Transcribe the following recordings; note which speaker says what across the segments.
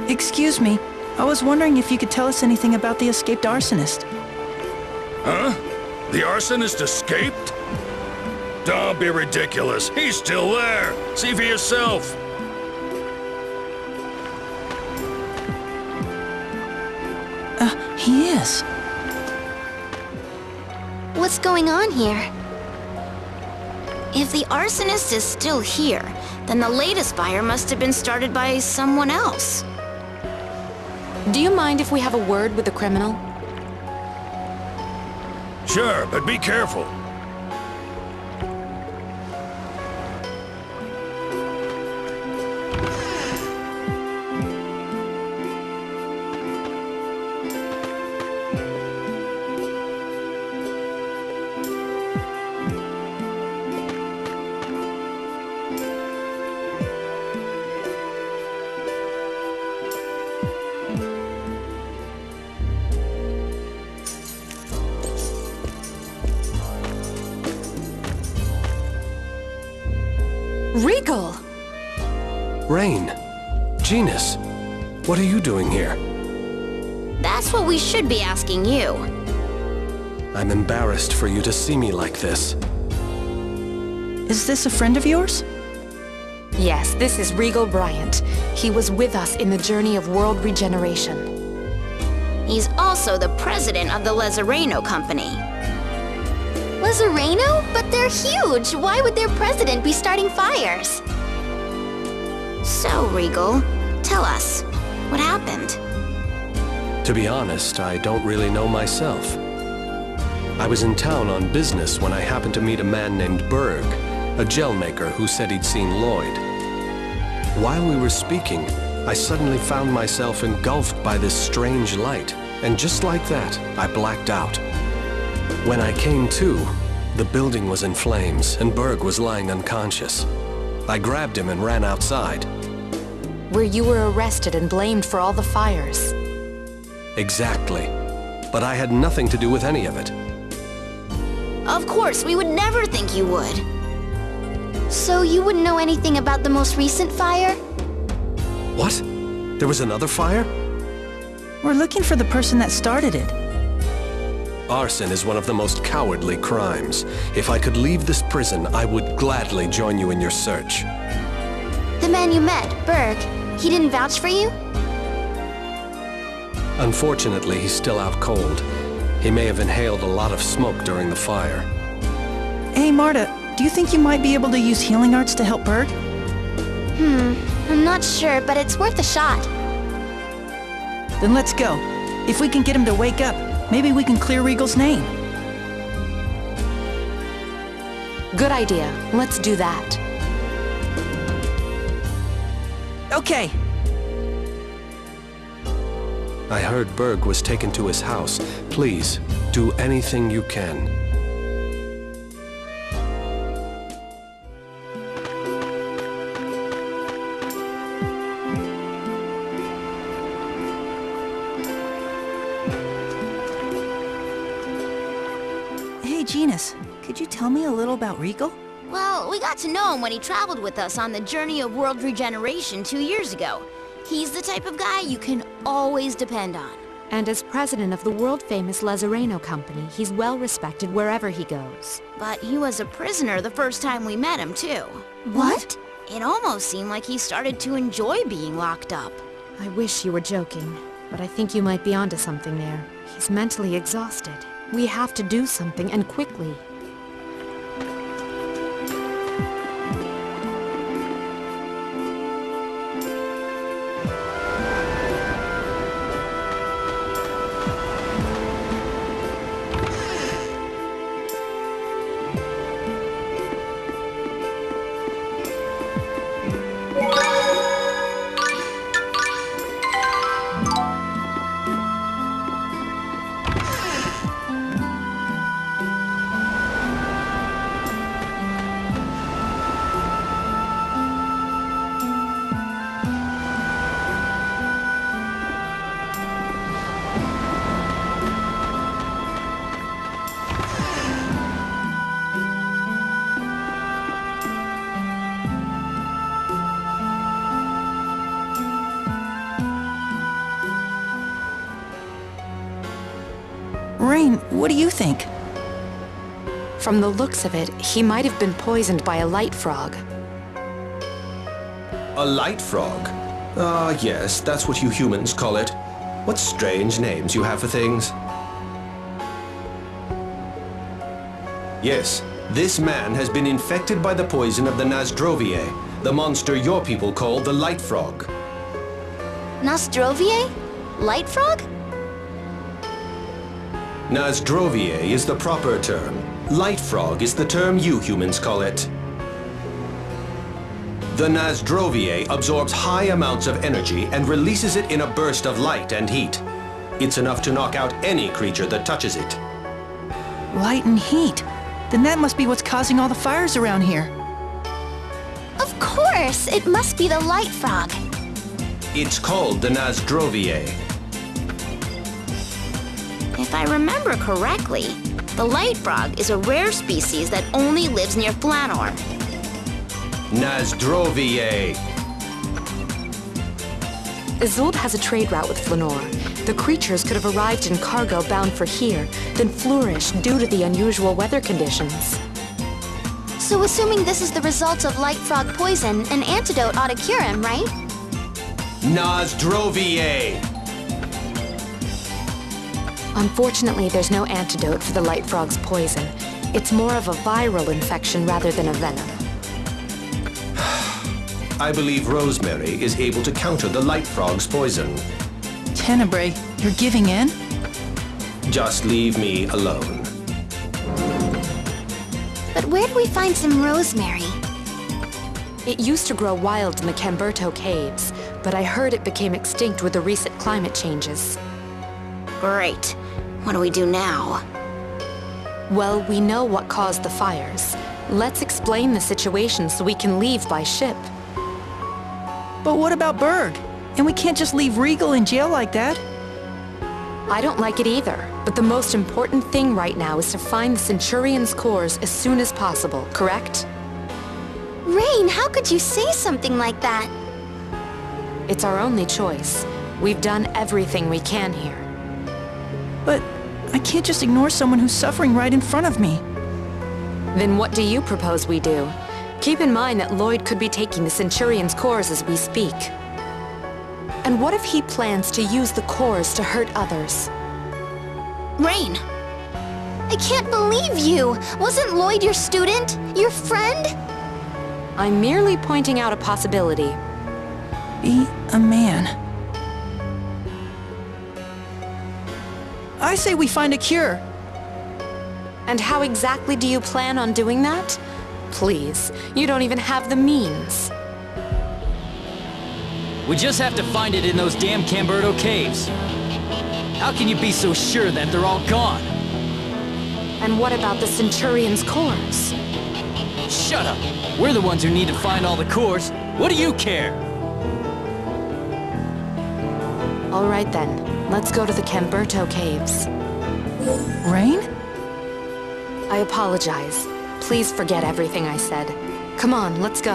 Speaker 1: Excuse me. I was wondering if you could tell us anything about the escaped arsonist.
Speaker 2: Huh? The arsonist escaped? Don't be ridiculous. He's still there. See for yourself.
Speaker 1: He is.
Speaker 3: What's going on here? If the arsonist is still here, then the latest fire must have been started by someone else.
Speaker 4: Do you mind if we have a word with the criminal?
Speaker 2: Sure, but be careful.
Speaker 4: Regal!
Speaker 5: Rain, Genus, what are you doing here?
Speaker 3: That's what we should be asking you.
Speaker 5: I'm embarrassed for you to see me like this.
Speaker 1: Is this a friend of yours?
Speaker 4: Yes, this is Regal Bryant. He was with us in the journey of world regeneration.
Speaker 3: He's also the president of the Lazareno Company.
Speaker 6: Lazareno? But they're huge! Why would their president be starting fires?
Speaker 3: So, Regal, tell us, what happened?
Speaker 5: To be honest, I don't really know myself. I was in town on business when I happened to meet a man named Berg, a gel maker who said he'd seen Lloyd. While we were speaking, I suddenly found myself engulfed by this strange light, and just like that, I blacked out. When I came to, the building was in flames, and Berg was lying unconscious. I grabbed him and ran outside.
Speaker 4: Where you were arrested and blamed for all the fires.
Speaker 5: Exactly. But I had nothing to do with any of it.
Speaker 3: Of course, we would never think you would.
Speaker 6: So you wouldn't know anything about the most recent fire?
Speaker 5: What? There was another fire?
Speaker 1: We're looking for the person that started it.
Speaker 5: Arson is one of the most cowardly crimes. If I could leave this prison, I would gladly join you in your search.
Speaker 6: The man you met, Berg, he didn't vouch for you?
Speaker 5: Unfortunately, he's still out cold. He may have inhaled a lot of smoke during the fire.
Speaker 1: Hey, Marta, do you think you might be able to use healing arts to help Berg?
Speaker 6: I'm not sure, but it's worth a shot.
Speaker 1: Then let's go. If we can get him to wake up, maybe we can clear Regal's name.
Speaker 4: Good idea. Let's do that.
Speaker 1: Okay.
Speaker 5: I heard Berg was taken to his house. Please, do anything you can.
Speaker 1: Hey, Genus, could you tell me a little about Regal?
Speaker 3: Well, we got to know him when he traveled with us on the journey of world regeneration 2 years ago. He's the type of guy you can always depend on.
Speaker 4: And as president of the world-famous Lazareno Company, he's well-respected wherever he goes.
Speaker 3: But he was a prisoner the first time we met him, too.
Speaker 6: What?
Speaker 3: It almost seemed like he started to enjoy being locked up.
Speaker 4: I wish you were joking, but I think you might be onto something there. He's mentally exhausted. We have to do something, and quickly.
Speaker 1: Rain, what do you think?
Speaker 4: From the looks of it, he might have been poisoned by a light frog.
Speaker 5: A light frog? Ah, yes, that's what you humans call it. What strange names you have for things. Yes, this man has been infected by the poison of the Nasdrovier, the monster your people call the light frog.
Speaker 6: Nostrovier? Light frog?
Speaker 5: Nasdrovier is the proper term. Light frog is the term you humans call it. The Nasdrovier absorbs high amounts of energy and releases it in a burst of light and heat. It's enough to knock out any creature that touches it.
Speaker 1: Light and heat. Then that must be what's causing all the fires around here.
Speaker 6: Of course! It must be the light frog.
Speaker 5: It's called the Nasdrovier.
Speaker 3: If I remember correctly, the light frog is a rare species that only lives near Flanor.
Speaker 5: Nasdrovier.
Speaker 4: Isolde has a trade route with Flanor. The creatures could have arrived in cargo bound for here, then flourished due to the unusual weather conditions.
Speaker 6: So assuming this is the result of light frog poison, an antidote ought to cure him, right?
Speaker 5: Nasdrovier.
Speaker 4: Unfortunately, there's no antidote for the light frog's poison. It's more of a viral infection rather than a venom.
Speaker 5: I believe Rosemary is able to counter the light frog's poison.
Speaker 1: Tenebrae, you're giving in?
Speaker 5: Just leave me alone.
Speaker 6: But where do we find some rosemary?
Speaker 4: It used to grow wild in the Camberto caves, but I heard it became extinct with the recent climate changes.
Speaker 3: Great. What do we do now?
Speaker 4: Well, we know what caused the fires. Let's explain the situation so we can leave by ship.
Speaker 1: But what about Berg? And we can't just leave Regal in jail like that.
Speaker 4: I don't like it either, but the most important thing right now is to find the Centurion's cores as soon as possible, correct?
Speaker 6: Rain, how could you say something like that?
Speaker 4: It's our only choice. We've done everything we can here.
Speaker 1: But I can't just ignore someone who's suffering right in front of me.
Speaker 4: Then what do you propose we do? Keep in mind that Lloyd could be taking the Centurion's cores as we speak. And what if he plans to use the cores to hurt others?
Speaker 3: Rain!
Speaker 6: I can't believe you! Wasn't Lloyd your student? Your friend?
Speaker 4: I'm merely pointing out a possibility.
Speaker 1: Be a man. I say we find a cure.
Speaker 4: And how exactly do you plan on doing that? Please, you don't even have the means.
Speaker 7: We just have to find it in those damn Camberto caves. How can you be so sure that they're all gone?
Speaker 4: And what about the Centurion's cores?
Speaker 7: Shut up! We're the ones who need to find all the cores. What do you care?
Speaker 4: All right then, let's go to the Camberto caves.
Speaker 1: Rain?
Speaker 4: I apologize. Please forget everything I said. Come on, let's go.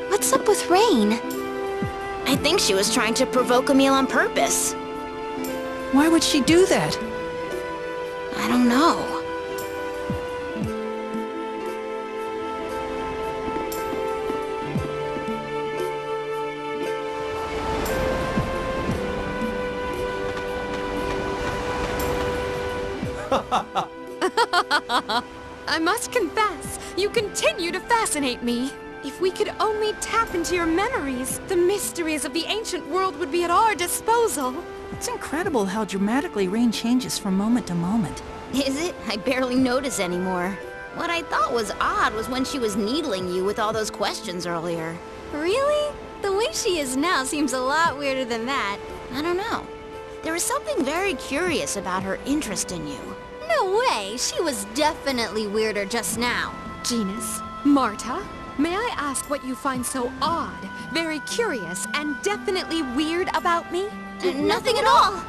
Speaker 6: What's up with Rain?
Speaker 3: I think she was trying to provoke Emil on purpose.
Speaker 1: Why would she do that?
Speaker 3: I don't know.
Speaker 4: I must confess, you continue to fascinate me. If we could only tap into your memories, the mysteries of the ancient world would be at our disposal.
Speaker 1: It's incredible how dramatically Rain changes from moment to moment.
Speaker 3: Is it? I barely notice anymore. What I thought was odd was when she was needling you with all those questions earlier.
Speaker 6: Really? The way she is now seems a lot weirder than that.
Speaker 3: I don't know. There was something very curious about her interest in you.
Speaker 6: No way! She was definitely weirder just now.
Speaker 4: Genus, Marta, may I ask what you find so odd, very curious, and definitely weird about me?
Speaker 3: Nothing at all.